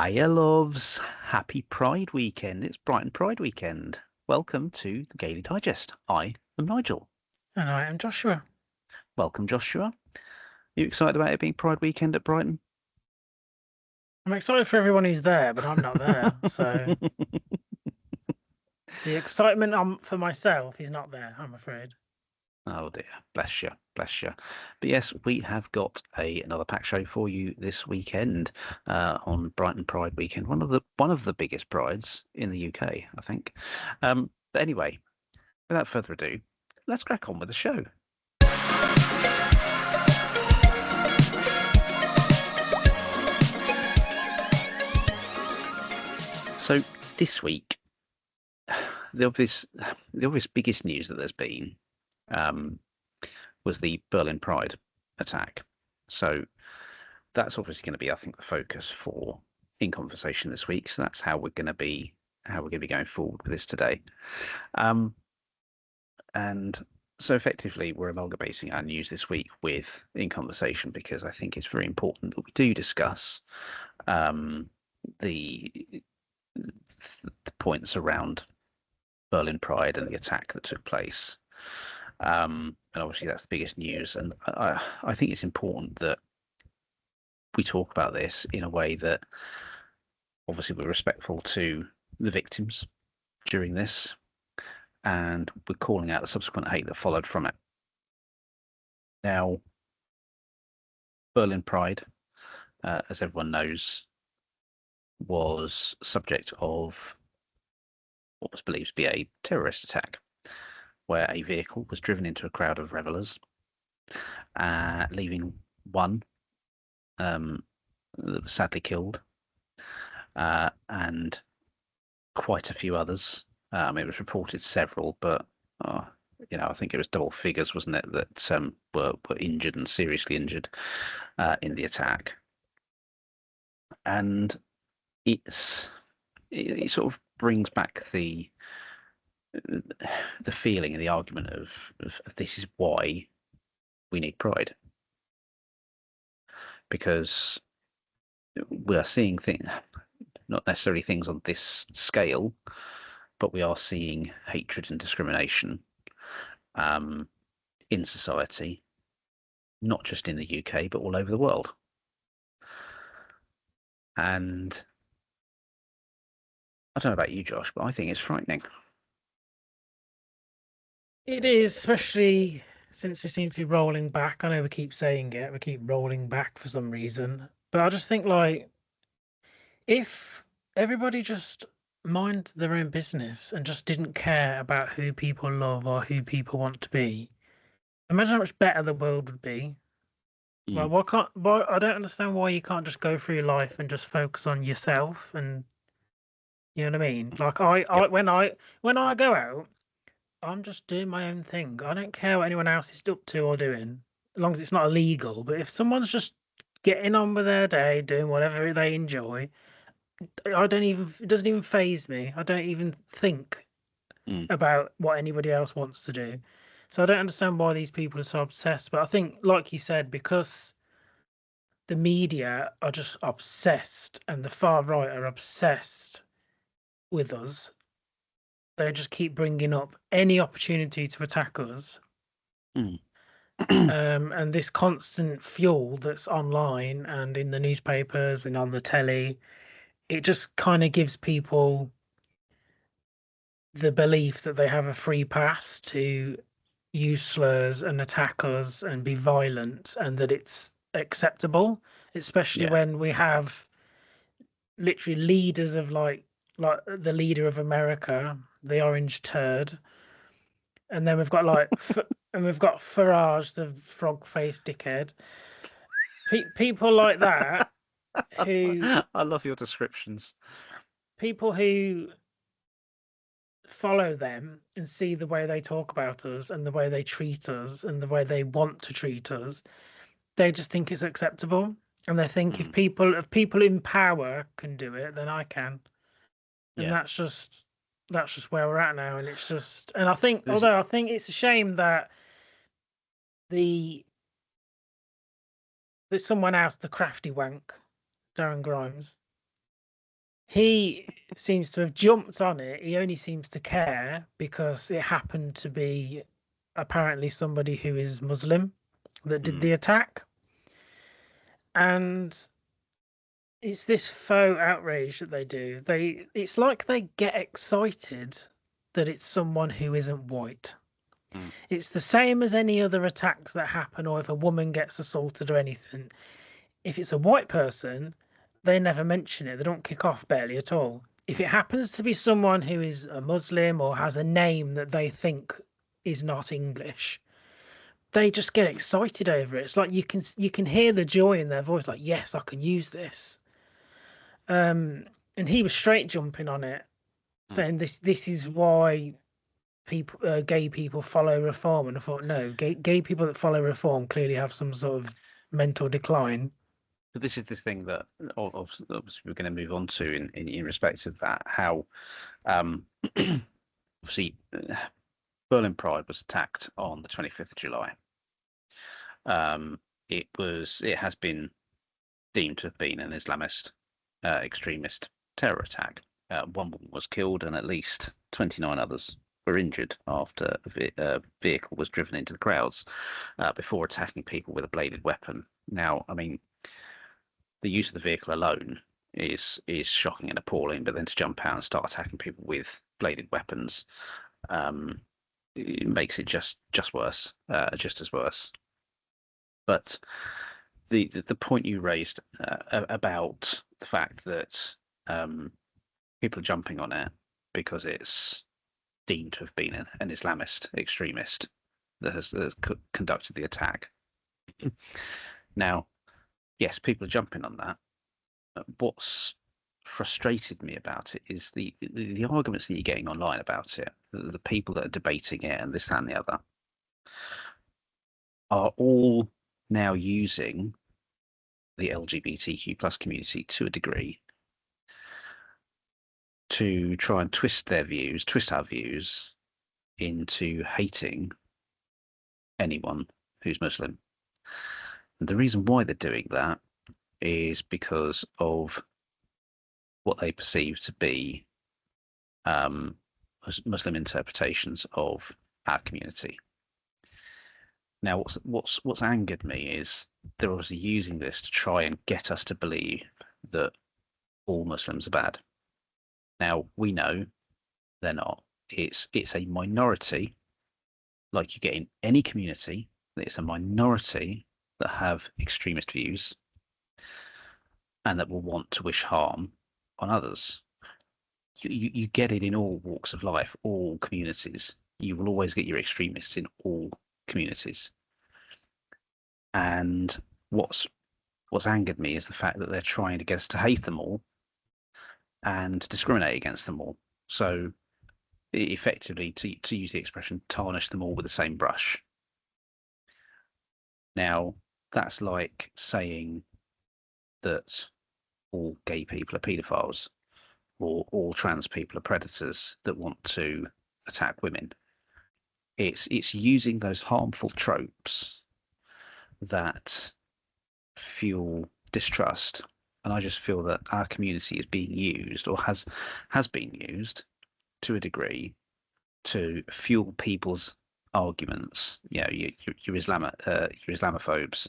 Hiya, loves. Happy Pride weekend. It's Brighton Pride weekend. Welcome to the Gaily Digest. I am Nigel. And I am Joshua. Welcome, Joshua. You excited about it being Pride weekend at Brighton? I'm excited for everyone who's there, but I'm not there. So the excitement for myself is not there, I'm afraid. Oh dear, bless you, bless you. But yes, we have got another pack show for you this weekend on Brighton Pride weekend. One of the biggest prides in the UK, I think. But anyway, without further ado, let's crack on with the show. So this week, the obvious biggest news that there's been was the Berlin Pride attack. So that's obviously going to be, I think, the focus for In Conversation this week. So that's how we're going to be going forward with this today. And so effectively, we're amalgamating our news this week with In Conversation because I think it's very important that we do discuss the points around Berlin Pride and the attack that took place. And obviously that's the biggest news. And I think it's important that we talk about this in a way that obviously we're respectful to the victims during this, and we're calling out the subsequent hate that followed from it. Now, Berlin Pride, as everyone knows, was subject of what was believed to be a terrorist attack, where a vehicle was driven into a crowd of revelers, leaving one that was sadly killed, and quite a few others. It was reported several, but I think it was double figures, wasn't it, that were injured and seriously injured in the attack. And it sort of brings back the feeling and the argument of this is why we need Pride, because we are seeing things, not necessarily things on this scale, but we are seeing hatred and discrimination in society, not just in the UK, but all over the world. And I don't know about you, Josh, but I think it's frightening. It is, especially since we seem to be rolling back. I know we keep saying it, we keep rolling back for some reason. But I just think, like, if everybody just mind their own business and just didn't care about who people love or who people want to be, imagine how much better the world would be. Like, I don't understand why you can't just go through your life and just focus on yourself, and you know what I mean? Like when I go out, I'm just doing my own thing. I don't care what anyone else is up to or doing, as long as it's not illegal. But if someone's just getting on with their day, doing whatever they enjoy, it doesn't even faze me. I don't even think about what anybody else wants to do. So I don't understand why these people are so obsessed. But I think, like you said, because the media are just obsessed and the far right are obsessed with us, they just keep bringing up any opportunity to attack us. And this constant fuel that's online and in the newspapers and on the telly, it just kind of gives people the belief that they have a free pass to use slurs and attack us and be violent, and that it's acceptable, especially when we have literally leaders of like the leader of America, the orange turd, and then we've got and we've got Farage, the frog-faced dickhead. People like that who I love your descriptions. People who follow them and see the way they talk about us and the way they treat us and the way they want to treat us, they just think it's acceptable. And they think if people in power can do it, then I can. And that's just where we're at now. And it's just, and I think, although I think it's a shame that there's someone else, the crafty wank, Darren Grimes, he seems to have jumped on it. He only seems to care because it happened to be apparently somebody who is Muslim that did the attack. And it's this faux outrage that they do. It's like they get excited that it's someone who isn't white. It's the same as any other attacks that happen, or if a woman gets assaulted or anything. If it's a white person, they never mention it. They don't kick off barely at all. If it happens to be someone who is a Muslim or has a name that they think is not English, they just get excited over it. It's like you can hear the joy in their voice, like, yes, I can use this. And he was straight jumping on it, saying this is why people, gay people follow reform. And I thought, no, gay people that follow reform clearly have some sort of mental decline. But this is this thing that obviously we're going to move on to in respect of that, how obviously Berlin Pride was attacked on the 25th of July. It has been deemed to have been an Islamist extremist terror attack. One woman was killed and at least 29 others were injured after a vehicle was driven into the crowds before attacking people with a bladed weapon. Now, I mean, the use of the vehicle alone is shocking and appalling, but then to jump out and start attacking people with bladed weapons, it makes it just worse, just as worse. But the point you raised about the fact that people are jumping on it because it's deemed to have been an Islamist extremist that has conducted the attack. Now, yes, people are jumping on that. What's frustrated me about it is the arguments that you're getting online about it. The people that are debating it and this, that, and the other are all now using the LGBTQ plus community to a degree to try and twist our views into hating anyone who's Muslim. And the reason why they're doing that is because of what they perceive to be Muslim interpretations of our community. Now, what's angered me is they're obviously using this to try and get us to believe that all Muslims are bad. Now, we know they're not. It's a minority, like you get in any community. It's a minority that have extremist views and that will want to wish harm on others. You get it in all walks of life, all communities. You will always get your extremists in all communities. And what's angered me is the fact that they're trying to get us to hate them all and discriminate against them all. So effectively, to use the expression, tarnish them all with the same brush. Now, that's like saying that all gay people are paedophiles or all trans people are predators that want to attack women. It's using those harmful tropes that fuel distrust. And I just feel that our community is being used, or has been used to a degree, to fuel people's arguments. You know, your Islamophobes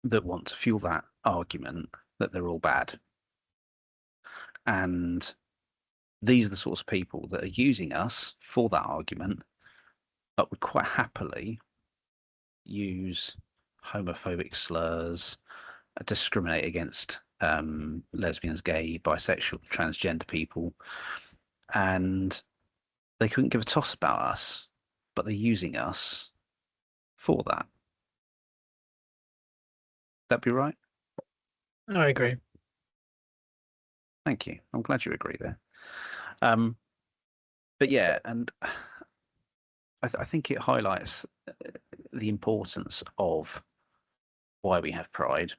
that want to fuel that argument that they're all bad. And these are the sorts of people that are using us for that argument, but would quite happily use homophobic slurs, discriminate against lesbians, gay, bisexual, transgender people, and they couldn't give a toss about us, but they're using us for that. That'd be right? I agree. Thank you. I'm glad you agree there. But yeah, and I think it highlights the importance of why we have pride,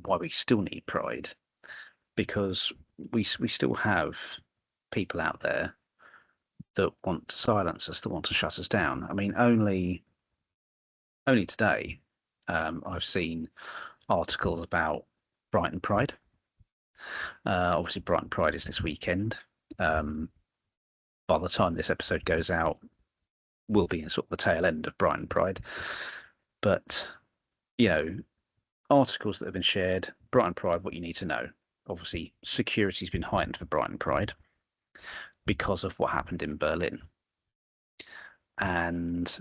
why we still need pride, because we still have people out there that want to silence us, that want to shut us down. I mean, only today I've seen articles about Brighton Pride, Obviously, Brighton Pride is this weekend. By the time this episode goes out, we'll be in sort of the tail end of Brighton Pride. But, articles that have been shared, Brighton Pride, what you need to know. Obviously, security's been heightened for Brighton Pride because of what happened in Berlin. And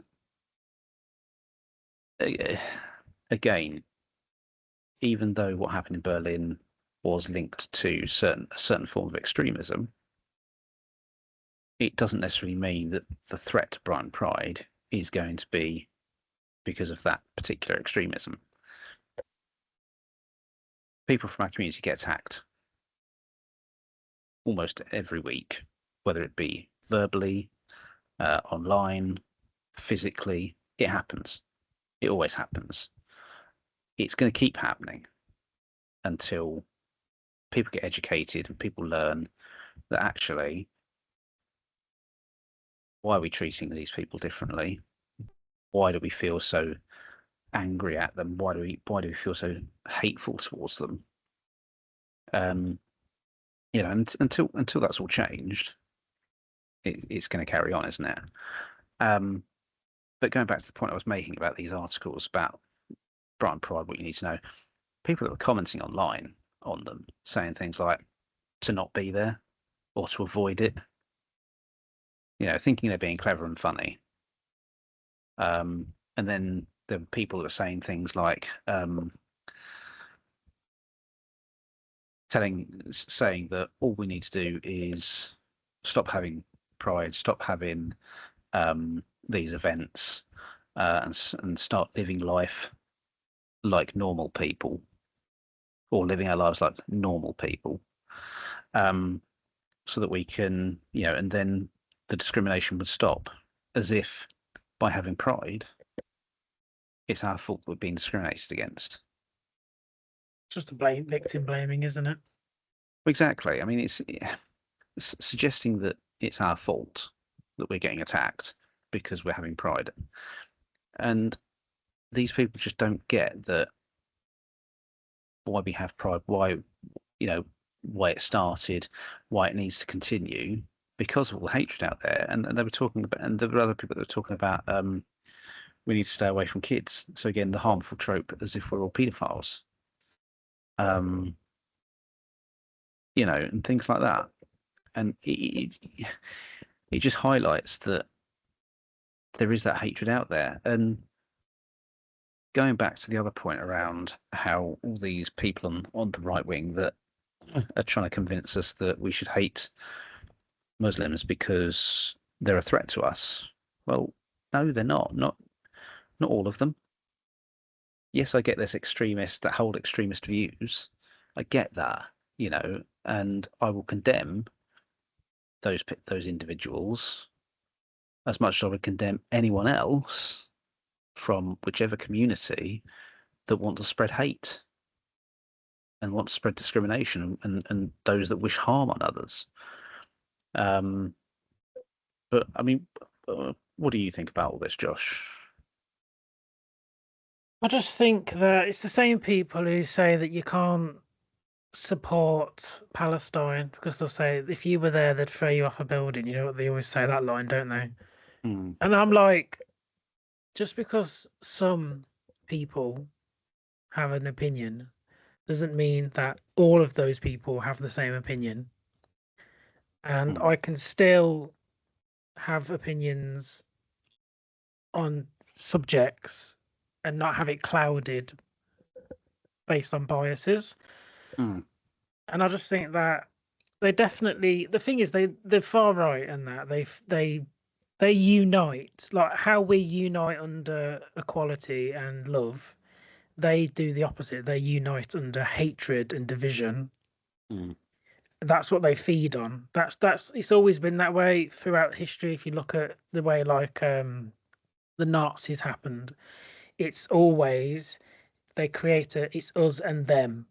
again, even though what happened in Berlin was linked to a certain form of extremism, it doesn't necessarily mean that the threat to Brighton Pride is going to be because of that particular extremism. People from our community get attacked almost every week, whether it be verbally, online, physically. It happens. It always happens. It's going to keep happening until people get educated and people learn that actually, why are we treating these people differently? Why do we feel so angry at them? Why do we feel so hateful towards them? And until that's all changed, it's going to carry on, isn't it? But going back to the point I was making about these articles about Brighton Pride, what you need to know, people that were commenting online on them, saying things like to not be there or to avoid it, thinking they're being clever and funny. And then there were people that were saying things like saying that all we need to do is stop having Pride, stop having these events, and start living life like normal people, or living our lives like normal people, so that we can, and then the discrimination would stop, as if by having Pride, it's our fault we're being discriminated against. Just victim blaming, isn't it? Exactly. I mean, it's suggesting that it's our fault that we're getting attacked because we're having Pride, and these people just don't get that why we have Pride, why it started, why it needs to continue, because of all the hatred out there. And they were talking about, and there were other people that were talking about, we need to stay away from kids. So again, the harmful trope, as if we're all paedophiles, and things like that. And it just highlights that there is that hatred out there. And going back to the other point around how all these people on the right wing that are trying to convince us that we should hate Muslims because they're a threat to us. Well, no, they're not. Not all of them. Yes, I get there's extremists that hold extremist views. I get that, and I will condemn those individuals as much as I would condemn anyone else from whichever community that want to spread hate and want to spread discrimination and those that wish harm on others. But I mean, what do you think about all this, Josh? I just think that it's the same people who say that you can't support Palestine because they'll say if you were there, they'd throw you off a building. You know what they always say, that line, don't they? Mm. And I'm like, just because some people have an opinion doesn't mean that all of those people have the same opinion. And I can still have opinions on subjects and not have it clouded based on biases. And I just think that they definitely, the thing is, they're far right in that they unite, like how we unite under equality and love. They do the opposite. They unite under hatred and division. That's what they feed on. That's it's always been that way throughout history. If you look at the way the Nazis happened, it's always they create it's us and them,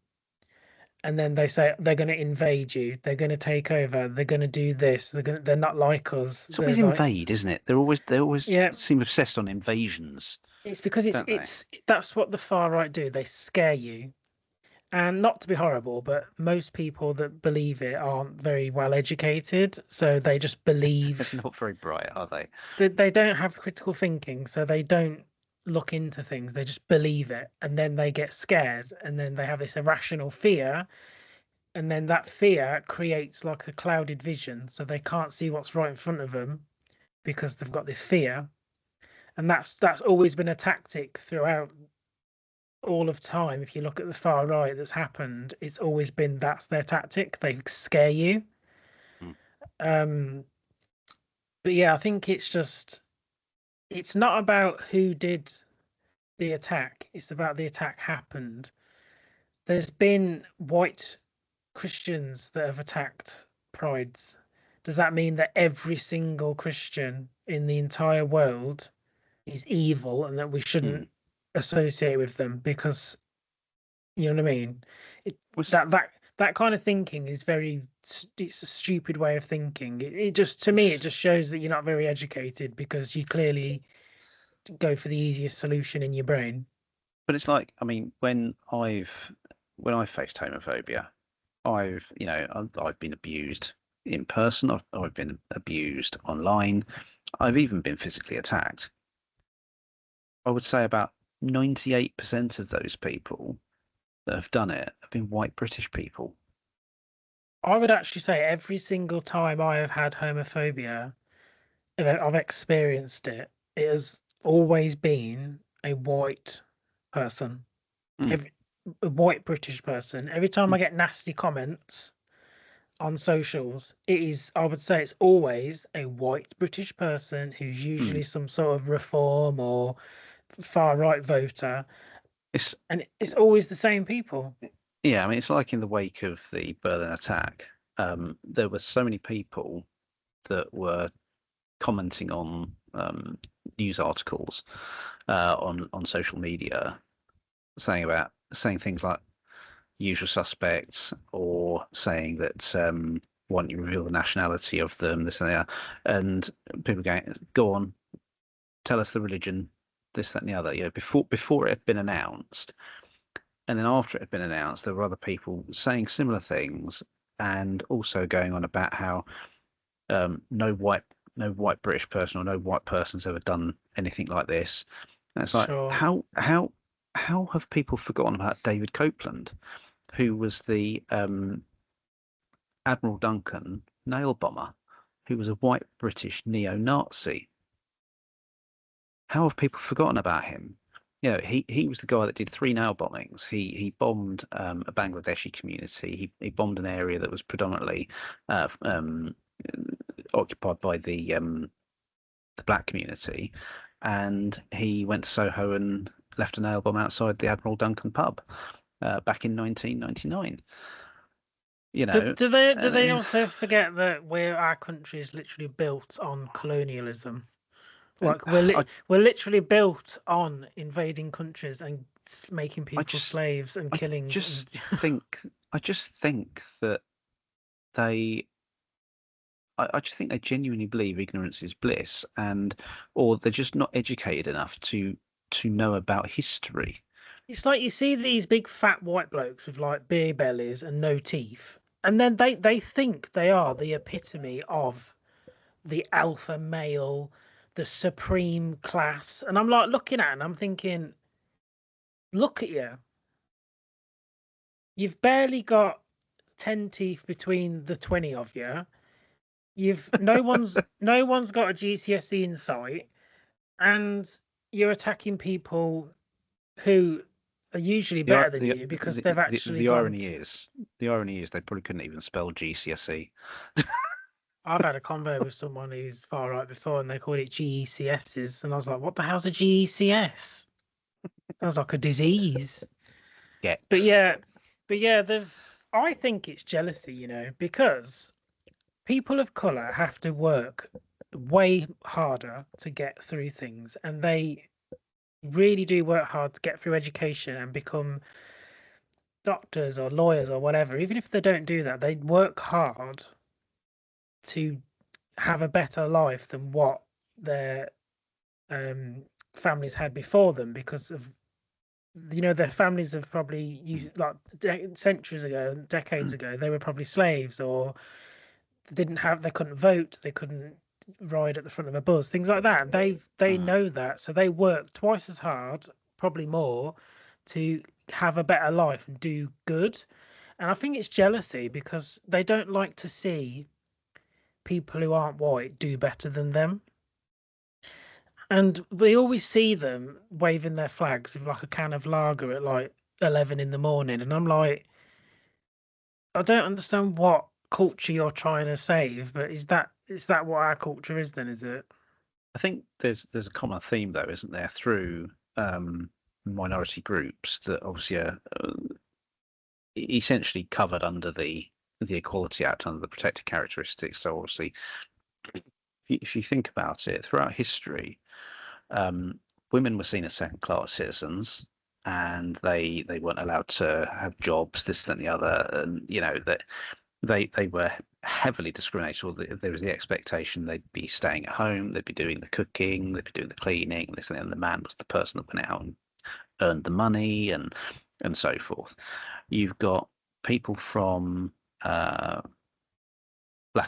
and then they say they're going to invade you, they're going to take over, they're going to do this, they're not like us. It's always invade, isn't it? They always seem obsessed on invasions. It's because it's that's what the far right do. They scare you, And not to be horrible, but most people that believe it aren't very well educated, so they just They're believe not very bright, are they? that they don't have critical thinking, so they don't look into things, they just believe it, and then they get scared, and then they have this irrational fear, and then that fear creates like a clouded vision, so they can't see what's right in front of them because they've got this fear. And that's always been a tactic throughout all of time. If you look at the far right that's happened, it's always been that's their tactic. They scare you. Mm. um but yeah, I think it's not about who did the attack, it's about the attack happened. There's been white Christians that have attacked prides. Does that mean that every single Christian in the entire world is evil and that we Mm. shouldn't associate with them? Because you know what I mean? It, Was that kind of thinking is it's a stupid way of thinking. It just, to me, it just shows that you're not very educated because you clearly go for the easiest solution in your brain. But it's like, I mean, when I faced homophobia, I've been abused in person. I've been abused online. I've even been physically attacked. I would say about 98% of those people that have done it have been white British people. I would actually say every single time I have had homophobia, I've experienced it, it has always been a white person, Mm. every, a white British person. Every time I Mm. get nasty comments on socials, I would say it's always a white British person who's Mm. usually some sort of reform or far right voter, It's and it's always the same people. Yeah, I mean, it's like in the wake of the Berlin attack. There were so many people that were commenting on news articles on social media, saying things like usual suspects, or saying that why don't you reveal the nationality of them, this and that, and people going, go on, tell us the religion, this, that, and the other. Before it had been announced, and then after it had been announced, there were other people saying similar things, and also going on about how no white British person or no white person's ever done anything like this. And it's like, Sure. how have people forgotten about David Copeland, who was the Admiral Duncan nail bomber, who was a white British neo-Nazi? How have people forgotten about him? He was the guy that did 3 nail bombings. He bombed a Bangladeshi community. He bombed an area that was predominantly occupied by the black community, and he went to Soho and left a nail bomb outside the Admiral Duncan pub back in 1999. Do they Uh, also forget that our country is literally built on colonialism? and Like I we're literally built on invading countries and making I people just slaves and I killing. And just think I just think that they I just think they genuinely believe ignorance is bliss, or they're just not educated enough to know about history. it's like you see these big fat white blokes with like beer bellies and no teeth, and then they think they are the epitome of the alpha male, the supreme class. And I'm like looking at it and I'm thinking, look at you. You've barely got 10 teeth between the 20 of you. You've no one's got a GCSE in sight, and you're attacking people who are usually The better than you because the they've the, actually the gone. irony is the irony is they probably couldn't even spell GCSE. I've had a convo with someone who's far right before, and they called it GECSs, and I was like, "What the hell's a GECS? Sounds like a disease." But Gex. yeah, they've. I think it's jealousy, because people of color have to work way harder to get through things, and they really do work hard to get through education and become doctors or lawyers or whatever. Even if they don't do that, they work hard to have a better life than what their um, families had before them because of you know, their families have probably used like centuries ago, decades ago, they were probably slaves, or they couldn't vote, they couldn't ride at the front of a bus, things like that. They Mm. know that, so they work twice as hard, probably more, to have a better life and do good. And I think it's jealousy because they don't like to see people who aren't white do better than them. And we always see them waving their flags with like a can of lager at like 11 in the morning. And I'm like, I don't understand what culture you're trying to save, but is that what our culture is then, is it? I think there's a common theme though, isn't there, through minority groups that obviously are essentially covered under the Equality Act, under the protected characteristics. So obviously, if you think about it, throughout history, women were seen as second-class citizens, and they weren't allowed to have jobs, this, that, and the other, and you know that they were heavily discriminated. Or there was the expectation they'd be staying at home, they'd be doing the cooking, they'd be doing the cleaning, this and that, and the man was the person that went out and earned the money and so forth. You've got people from Black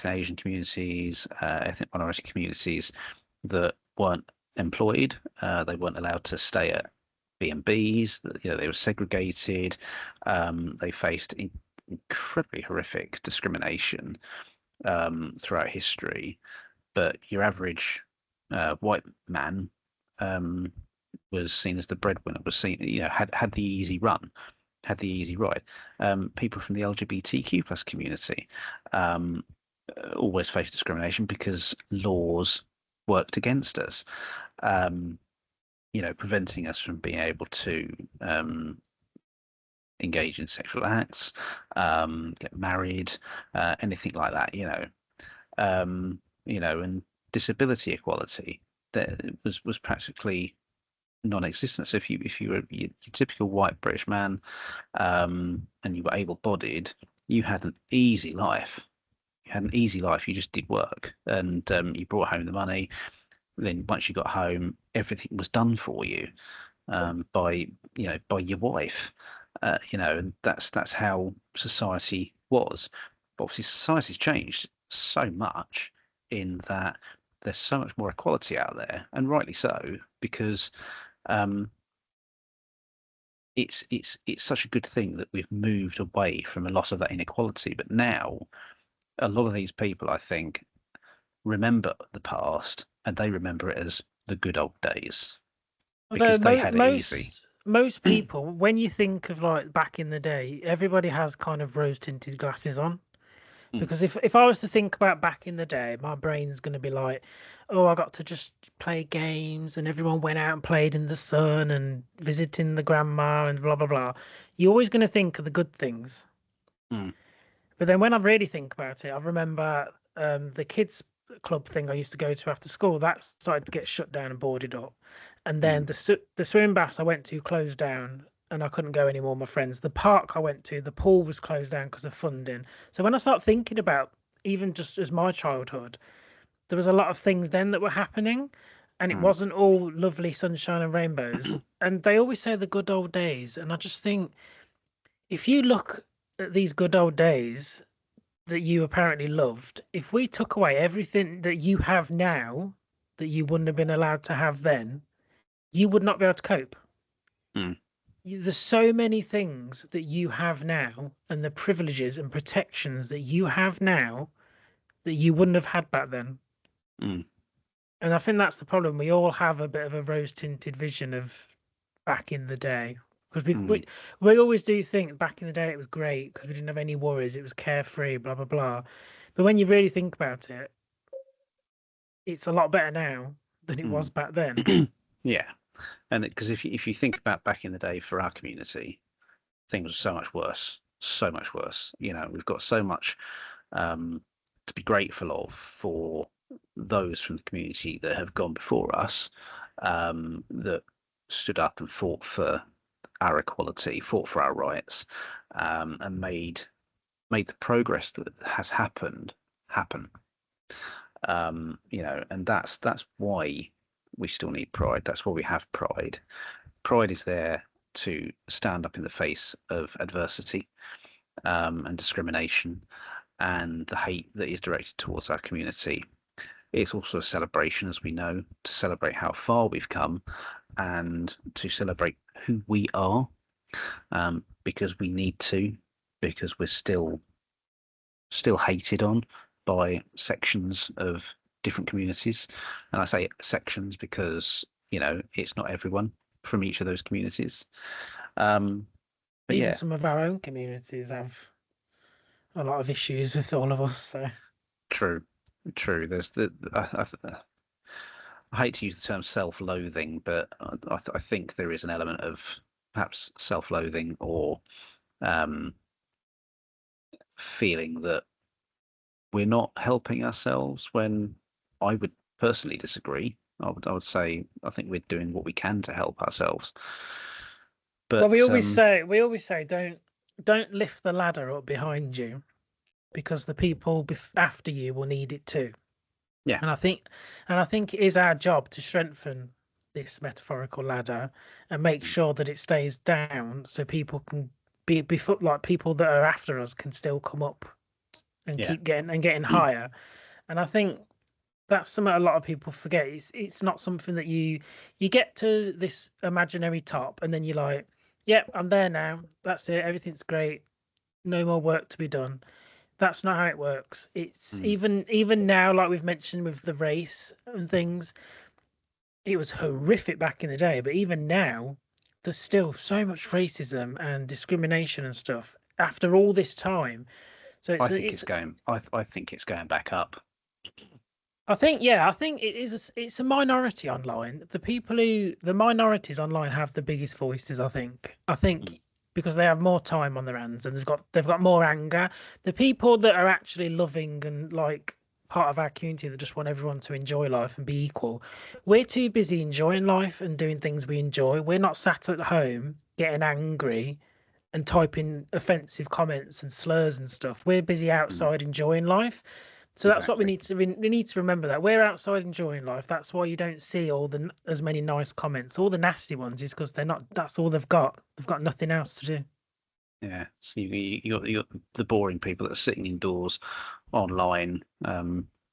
and Asian communities, ethnic minority communities that weren't employed. They weren't allowed to stay at B&Bs. You know, they were segregated. They faced incredibly horrific discrimination throughout history. But your average white man was seen as the breadwinner. Was seen, you know, had the easy run, had the easy ride. People from the LGBTQ plus community always face discrimination because laws worked against us, you know, preventing us from being able to engage in sexual acts, get married, anything like that, you know, and disability equality that was practically non-existent. So if you were your typical white British man, and you were able-bodied, you had an easy life. You had an easy life. You just did work, and you brought home the money. Then once you got home, everything was done for you by by your wife. You know, and that's how society was. But obviously, society's changed so much in that there's so much more equality out there, and rightly so, because um, it's such a good thing that we've moved away from a lot of that inequality. But now, a lot of these people, I think, remember the past, and they remember it as the good old days Although because they had it easy. most people, when you think of like back in the day, everybody has kind of rose tinted glasses on. Mm, Because if I was to think about back in the day, my brain's going to be like, oh, I got to just play games and everyone went out and played in the sun and visiting the grandma and blah blah blah. You're always going to think of the good things. mm, But then when I really think about it, I remember the kids club thing I used to go to after school, that started to get shut down and boarded up. And then mm, the swimming baths I went to closed down and I couldn't go anymore with my friends. The park I went to, the pool was closed down because of funding. So when I start thinking about even just as my childhood, there was a lot of things then that were happening, and it mm, wasn't all lovely sunshine and rainbows. And they always say the good old days, and I just think if you look at these good old days that you apparently loved, if we took away everything that you have now that you wouldn't have been allowed to have then, you would not be able to cope. mm, There's so many things that you have now and the privileges and protections that you have now that you wouldn't have had back then. mm, And I think that's the problem. We all have a bit of a rose tinted vision of back in the day. Because mm, we always do think back in the day it was great because we didn't have any worries, it was carefree, blah, blah, blah. But when you really think about it, it's a lot better now than it was mm. back then. Yeah, and because if you think about back in the day for our community, things were so much worse, so much worse. You know, we've got so much to be grateful of for those from the community that have gone before us, that stood up and fought for our equality, fought for our rights, and made the progress that has happened happen. You know, and that's why we still need pride. That's why we have pride. Pride is there to stand up in the face of adversity and discrimination and the hate that is directed towards our community. It's also a celebration, as we know, to celebrate how far we've come and to celebrate who we are, because we need to, because we're still hated on by sections of different communities. And I say sections because, it's not everyone from each of those communities. But even some of our own communities have a lot of issues with all of us. So true. There's I hate to use the term self-loathing, but I think there is an element of perhaps self-loathing or feeling that we're not helping ourselves, when I would personally disagree. I would say I think we're doing what we can to help ourselves. But we always say don't lift the ladder up behind you, because the people after you will need it too. Yeah. And I think it is our job to strengthen this metaphorical ladder and make sure that it stays down, so people can be like people that are after us can still come up and keep getting higher. And I think that's something a lot of people forget. It's not something that you get to this imaginary top and then you're like, yep, I'm there now. That's it. Everything's great. No more work to be done. That's not how it works. It's even now, like we've mentioned with the race and things, it was horrific back in the day, but even now there's still so much racism and discrimination and stuff after all this time. So I think it's going back up. I think it is. It's a minority online. The minorities online have the biggest voices. I think because they have more time on their hands and they've got more anger. The people that are actually loving and like part of our community that just want everyone to enjoy life and be equal, we're too busy enjoying life and doing things we enjoy. We're not sat at home getting angry and typing offensive comments and slurs and stuff. We're busy outside enjoying life. So that's what we need to remember, that we're outside enjoying life. That's why you don't see as many nice comments. All the nasty ones is because they're not. That's all they've got. They've got nothing else to do. Yeah. So you got the boring people that are sitting indoors online,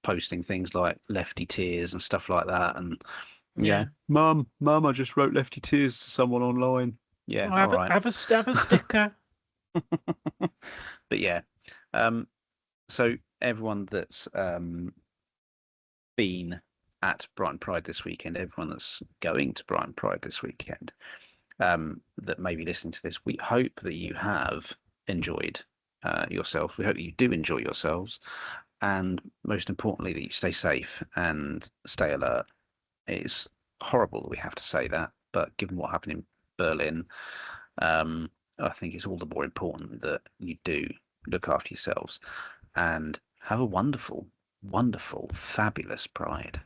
posting things like lefty tears and stuff like that. And Mum, I just wrote lefty tears to someone online. Yeah, all right. Have a sticker. But yeah, so everyone that's been at Brighton Pride this weekend, everyone that's going to Brighton Pride this weekend, that may be listening to this, we hope that you have enjoyed yourself. We hope you do enjoy yourselves, and most importantly that you stay safe and stay alert. It's horrible that we have to say that, but given what happened in Berlin, I think it's all the more important that you do look after yourselves and have a wonderful, wonderful, fabulous Pride.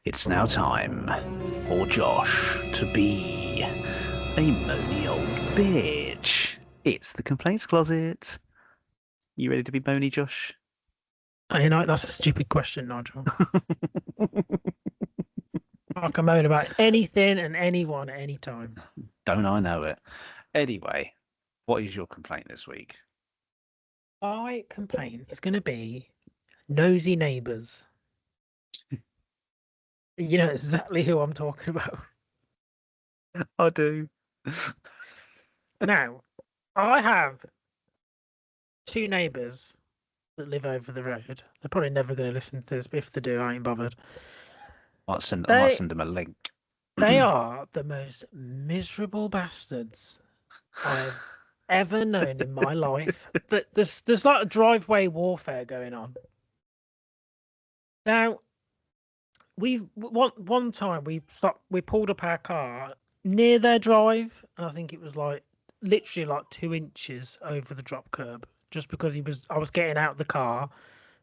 It's now time for Josh to be a moany old bitch. It's the complaints closet. You ready to be moany, Josh? That's a stupid question, Nigel. I can moan about anything and anyone at any time. Don't I know it? Anyway, what is your complaint this week? My complaint is going to be nosy neighbours. You know exactly who I'm talking about. I do. Now, I have 2 neighbours that live over the road. They're probably never going to listen to this, but if they do, I ain't bothered. I might send them a link. They are the most miserable bastards I've ever known in my life. But there's like a driveway warfare going on. Now, one time we pulled up our car near their drive, and I think it was like literally like 2 inches over the drop curb, just because I was getting out the car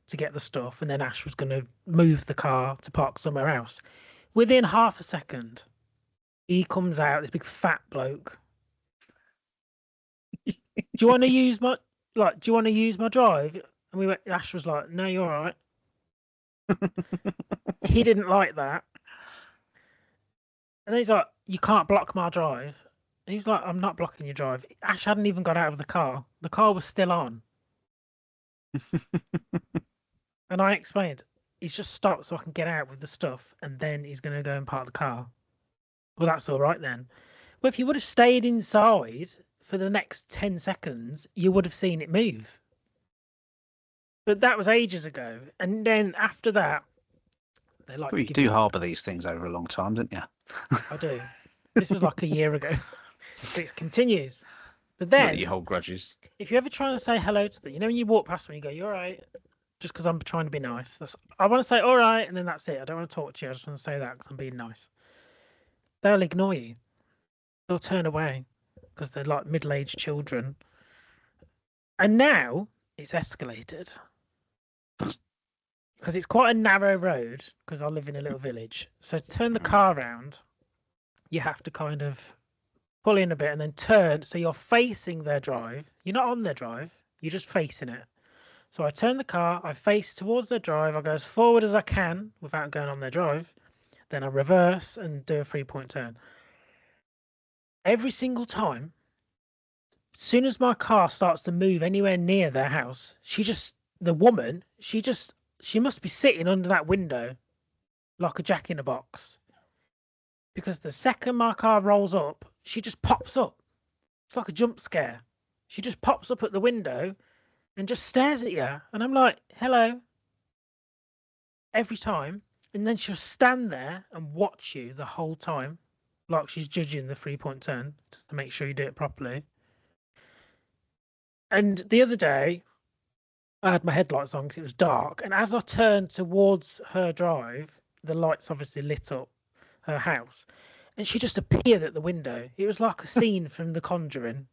to get the stuff, and then Ash was going to move the car to park somewhere else. Within half a second, he comes out, this big fat bloke. Do you want to use my drive? And Ash was like, no, you're all right. He didn't like that. And he's like, you can't block my drive. And he's like, I'm not blocking your drive. Ash hadn't even got out of the car. The car was still on. And I explained, he's just stopped so I can get out with the stuff, and then he's going to go and park the car. Well, that's all right then. Well, if you would have stayed inside for the next 10 seconds, you would have seen it move. But that was ages ago. And then after that, they like Well, you do harbour these things over a long time, don't you? I do. This was like a year ago. It continues. But then you hold grudges. If you ever try to say hello to them, you know when you walk past me, you go, "You're right," just because I'm trying to be nice. I want to say all right, and then that's it. I don't want to talk to you. I just want to say that because I'm being nice. They'll ignore you. They'll turn away because they're like middle-aged children. And now it's escalated because it's quite a narrow road because I live in a little village. So to turn the car around, you have to kind of pull in a bit and then turn so you're facing their drive. You're not on their drive, you're just facing it. So I turn the car, I face towards their drive, I go as forward as I can without going on their drive, then I reverse and do a 3-point turn. Every single time, as soon as my car starts to move anywhere near their house, she must be sitting under that window like a jack in a box. Because the second my car rolls up, she just pops up. It's like a jump scare. She just pops up at the window and just stares at you. And I'm like, hello. Every time. And then she'll stand there and watch you the whole time. Like she's judging the 3-point turn to make sure you do it properly. And the other day, I had my headlights on because it was dark. And as I turned towards her drive, the lights obviously lit up her house. And she just appeared at the window. It was like a scene from The Conjuring.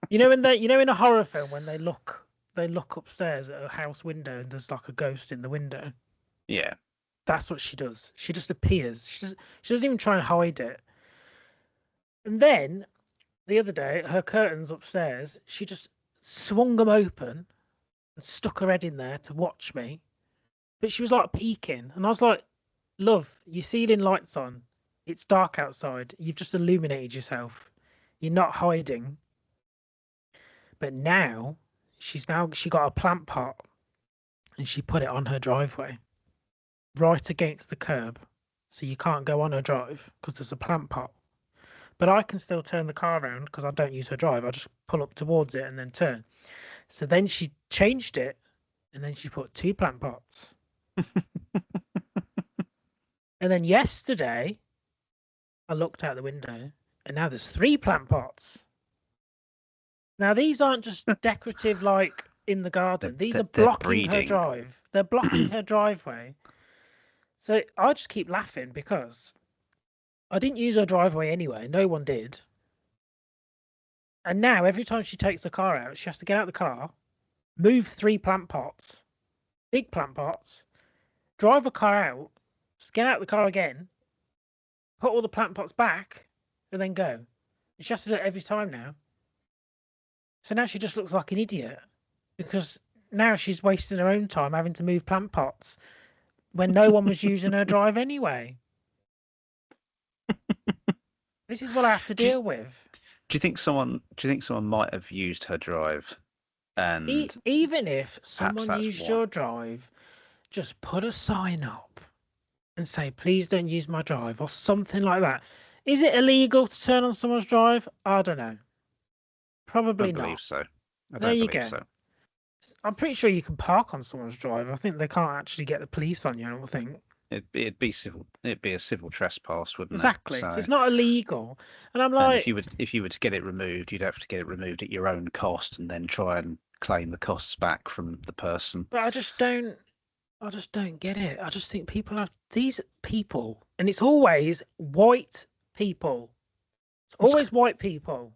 You know in a horror film when they look upstairs at a house window and there's like a ghost in the window. Yeah. That's what she does. She just appears. She doesn't even try and hide it. And then the other day, her curtains upstairs, she just swung them open and stuck her head in there to watch me. But she was like peeking, and I was like, "Love, your ceiling lights on. It's dark outside. You've just illuminated yourself. You're not hiding." But now she got a plant pot and she put it on her driveway, right against the curb, so you can't go on her drive because there's a plant pot. But I can still turn the car around because I don't use her drive. I just pull up towards it and then turn. So then she changed it, and then she put 2 plant pots. And then yesterday, I looked out the window, and now there's 3 plant pots. Now these aren't just decorative like in the garden. These are blocking her drive. They're blocking her driveway. So I just keep laughing because I didn't use her driveway anyway. No one did. And now every time she takes the car out, she has to get out of the car, move 3 plant pots, big plant pots, drive a car out, just get out of the car again, put all the plant pots back, and then go. And she has to do it every time now. So now she just looks like an idiot because now she's wasting her own time having to move plant pots when no one was using her drive anyway. This is what I have to deal with. Do you think someone might have used her drive? And even if someone used your drive, just put a sign up and say, "Please don't use my drive," or something like that. Is it illegal to turn on someone's drive? I don't know. Probably not. I believe so. There you go. So. I'm pretty sure you can park on someone's drive. I think they can't actually get the police on you. I don't think. It'd be civil. It'd be a civil trespass, wouldn't it? Exactly. So it's not illegal. And I'm like, and if you were to get it removed, you'd have to get it removed at your own cost, and then try and claim the costs back from the person. But I just don't get it. I just think these people, and it's always white people. It's always white people.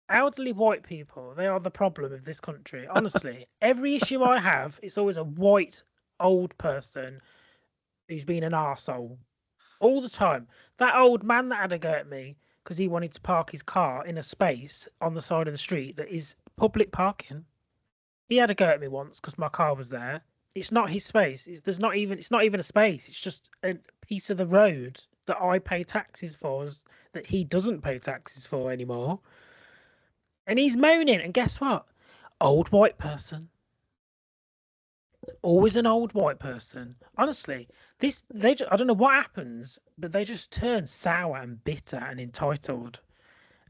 Elderly white people, they are the problem of this country. Honestly, every issue I have, it's always a white old person who's been an arsehole all the time. That old man that had a go at me because he wanted to park his car in a space on the side of the street that is public parking. He had a go at me once because my car was there. It's not his space. It's not even a space. It's just a piece of the road that I pay taxes for, that he doesn't pay taxes for anymore. And he's moaning. And guess what? Old white person. Always an old white person. Honestly, I don't know what happens, but they just turn sour and bitter and entitled,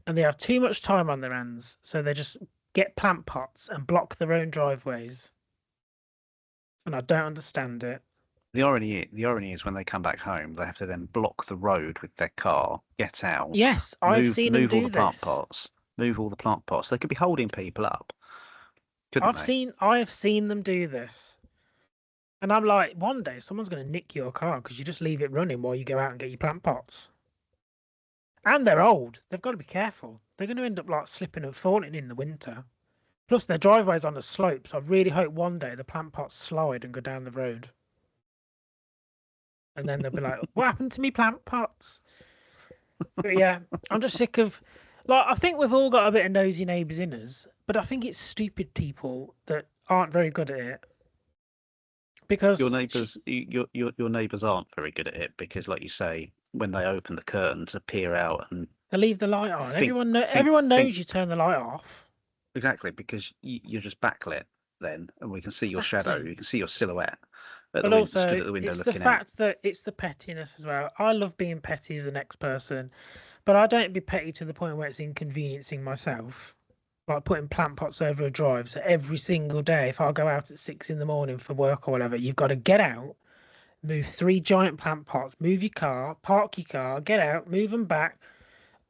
and they have too much time on their hands, so they just get plant pots and block their own driveways. And I don't understand it. The irony is when they come back home, they have to then block the road with their car, get out, Yes, I've seen them move all do the plant this. pots, move all the plant pots. They could be holding people up, couldn't they? I have seen them do this. And I'm like, one day someone's going to nick your car because you just leave it running while you go out and get your plant pots. And they're old. They've got to be careful. They're going to end up like slipping and falling in the winter. Plus, their driveway's on a slope, so I really hope one day the plant pots slide and go down the road. And then they'll be like, what happened to me plant pots? But yeah, I'm just sick of... Like, I think we've all got a bit of nosy neighbours in us, but I think it's stupid people that aren't very good at it. Because your neighbours aren't very good at it because, like you say, when they open the curtain to peer out and they leave the light on. Everyone knows you turn the light off. Exactly, because you're just backlit then, and we can see your shadow. You can see your silhouette. But also, stood at the window it's looking the fact that it's the pettiness as well. I love being petty as the next person, but I don't be petty to the point where it's inconveniencing myself. Like putting plant pots over a drive. So every single day, if I go out at 6 a.m. for work or whatever, you've got to get out, move 3 giant plant pots, move your car, park your car, get out, move them back.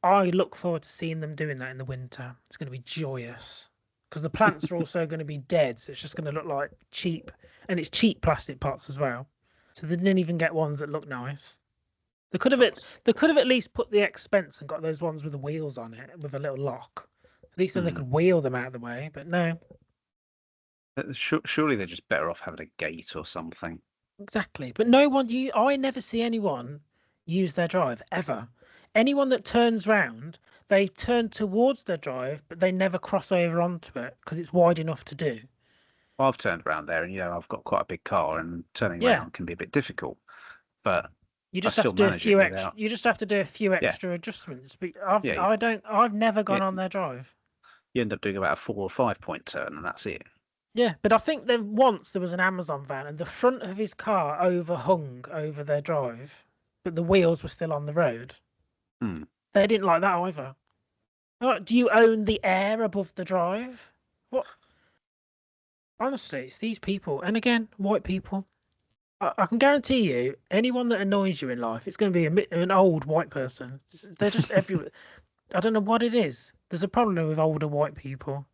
I look forward to seeing them doing that in the winter. It's going to be joyous because the plants are also going to be dead, so it's just going to look like cheap, and it's cheap plastic pots as well. So they didn't even get ones that look nice. They could have at least put the expense and got those ones with the wheels on it with a little lock. At least then they could wheel them out of the way, but no. Surely they're just better off having a gate or something. Exactly, but I never see anyone use their drive ever. Anyone that turns round, they turn towards their drive, but they never cross over onto it because it's wide enough to do. I've turned around there, and I've got quite a big car, and turning around can be a bit difficult. But you just have to do a few extra. You just have to do a few extra adjustments. But I've never gone on their drive. You end up doing about a 4 or 5 point turn, and that's it. Yeah, but I think once there was an Amazon van, and the front of his car overhung over their drive, but the wheels were still on the road. They didn't like that either. Do you own the air above the drive? What? Honestly, it's these people, and again, white people. I can guarantee you, anyone that annoys you in life, it's going to be an old white person. They're just everywhere. I don't know what it is. There's a problem with older white people.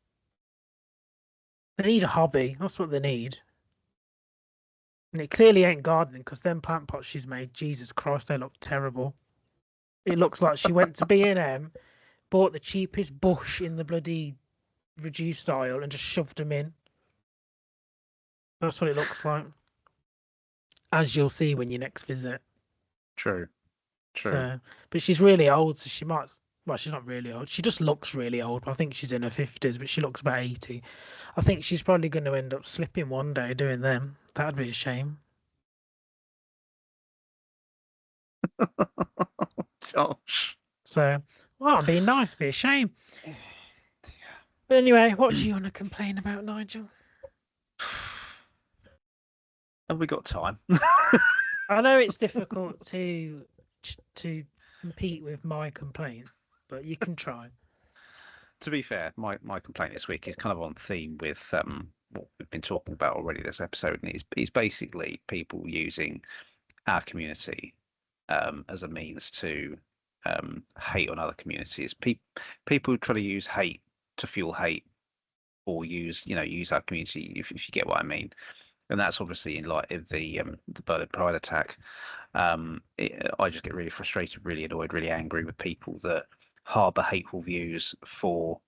They need a hobby. That's what they need. And it clearly ain't gardening, because them plant pots she's made, Jesus Christ, they look terrible. It looks like she went to B&M, bought the cheapest bush in the bloody reduced aisle and just shoved them in. That's what it looks like. As you'll see when you next visit. True. So, but she's really old, so she might... Well, she's not really old. She just looks really old. I think she's in her 50s, but she looks about 80. I think she's probably going to end up slipping one day doing them. That'd be a shame. Gosh. So, well, it'd be nice. It'd be a shame. But anyway, what do you want to complain about, Nigel? Have we got time? I know it's difficult to compete with my complaint, but you can try. To be fair, my complaint this week is kind of on theme with what we've been talking about already this episode, and it's basically people using our community as a means to hate on other communities. People try to use hate to fuel hate, or use our community, if you get what I mean. And that's obviously in light of the Berlin Pride attack. I just get really frustrated, really annoyed, really angry with people that harbour hateful views for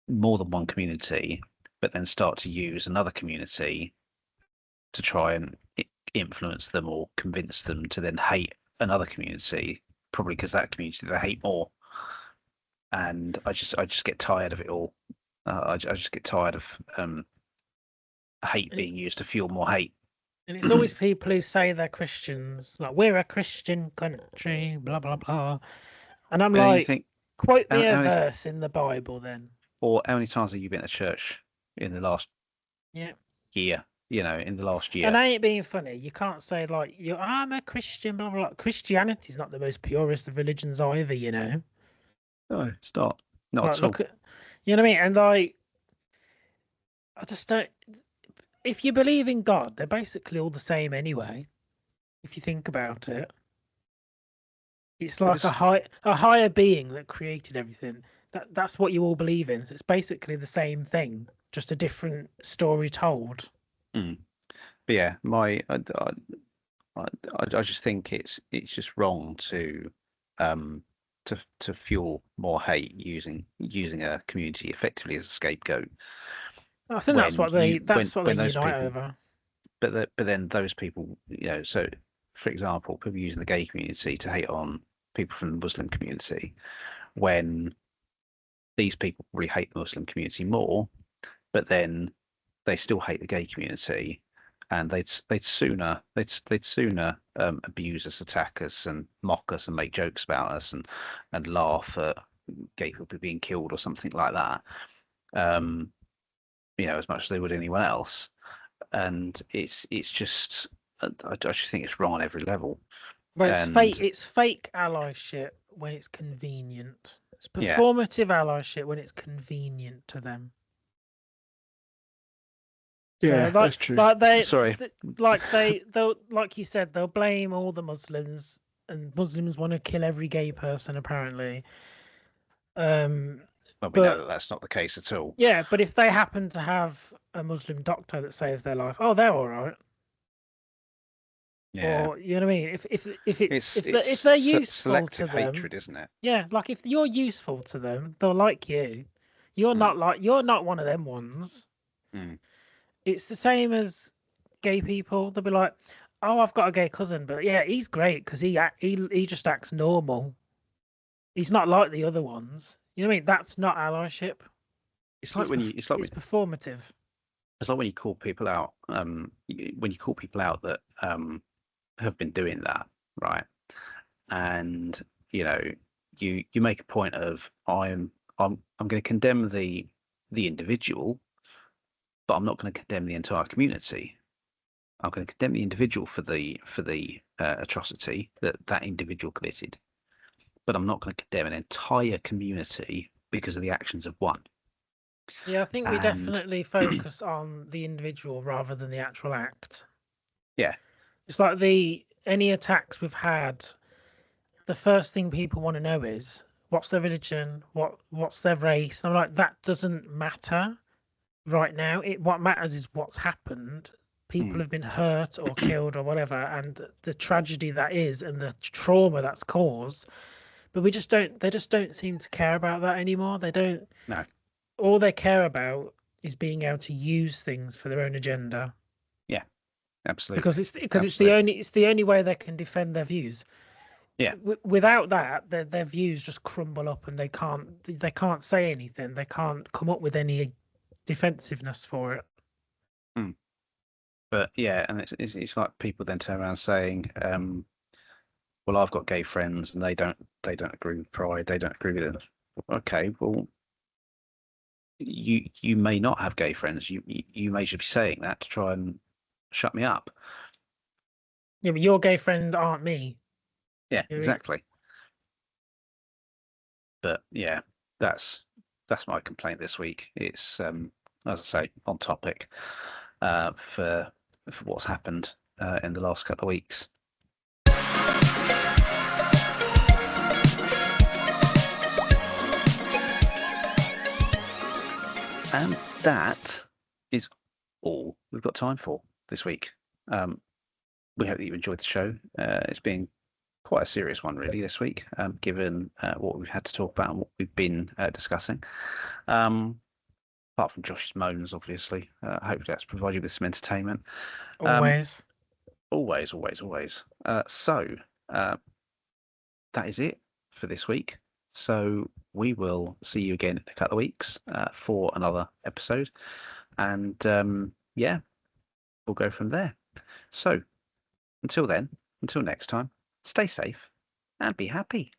more than one community, but then start to use another community to try and influence them or convince them to then hate another community, probably because that community they hate more. And I just get tired of it all. I just get tired of hate And, being used to fuel more hate. and it's always people who say they're Christians, like we're a Christian country, blah blah blah. And I'm And then you like, think, quote me how a many, verse in the Bible then. or how many times have you been to church in the last Yeah. year? In the last And year. I ain't being funny. You can't say like I'm a Christian, blah blah blah. Christianity's not the most purest of religions either, you know. No, it's not. Not Like at all. look at, you know what I mean? And like, I just don't. If you believe in God, they're basically all the same anyway. If you think about it, it's But like it's, a higher being that created everything. That's what you all believe in. So it's basically the same thing, just a different story told. but yeah, I just think it's just wrong um to fuel more hate using a community effectively as a scapegoat I think that's what they when those unite people, over. but then those people, so for example, people using the gay community to hate on people from the Muslim community, when these people really hate the Muslim community more, but then they still hate the gay community, and they'd sooner abuse us, attack us, and mock us, and make jokes about us, and laugh at gay people being killed or something like that. Um, as much as they would anyone else. And it's just, I just think it's wrong on every level. But And it's fake allyship when it's convenient. It's yeah, performative allyship when it's convenient to them. So yeah, that's true. Sorry. they'll like you said, they'll blame all the Muslims, and Muslims want to kill every gay person apparently. Well, we know But that that's not the case at all. yeah, but if they happen to have a Muslim doctor that saves their life, oh, they're all right. Yeah, Or you know what I mean? If it's they're useful to selective them, hatred, isn't it? yeah, like if you're useful to them, they'll like you. Mm, You're not one of them ones. mm. It's the same as gay people. They'll be like, "Oh, I've got a gay cousin, but yeah, he's great because he just acts normal. He's not like the other ones." You know what I mean? That's not allyship. It's like when It's performative. it's like when you call people out. When you call people out that have been doing that, right? And you make a point of, I'm going to condemn the individual, but I'm not going to condemn the entire community. I'm going to condemn the individual for the atrocity that individual committed, but I'm not going to condemn an entire community because of the actions of one. Yeah, I think we And definitely focus on the individual rather than the actual act. yeah, It's like any attacks we've had, the first thing people want to know is what's their religion, what's their race. And I'm like, that doesn't matter right now. What matters is what's happened. People mm, have been hurt or killed or whatever, and the tragedy that is and the trauma that's caused. But they just don't seem to care about that anymore. They don't. no, All they care about is being able to use things for their own agenda. yeah, Because absolutely, it's absolutely, the only way they can defend their views. yeah. Without that, their views just crumble up, and they can't say anything. They can't come up with any defensiveness for it. Mm. But yeah, and it's like people then turn around saying, well, I've got gay friends and they don't agree with pride, they don't agree with it. Okay, well, you may not have gay friends. You may just be saying that to try and shut me up. Yeah, but your gay friend aren't me. Yeah, You know what I mean? exactly. But yeah, that's my complaint this week. It's as I say, on topic for what's happened in the last couple of weeks. And that is all we've got time for this week. We hope that you enjoyed the show. It's been quite a serious one, really, this week, given what we've had to talk about and what we've been discussing. Apart from Josh's moans, obviously. Hopefully that's provided you with some entertainment. Always. Always, always, always. So that is it for this week. So we will see you again in a couple of weeks for another episode. And yeah, we'll go from there. So until then, until next time, stay safe and be happy.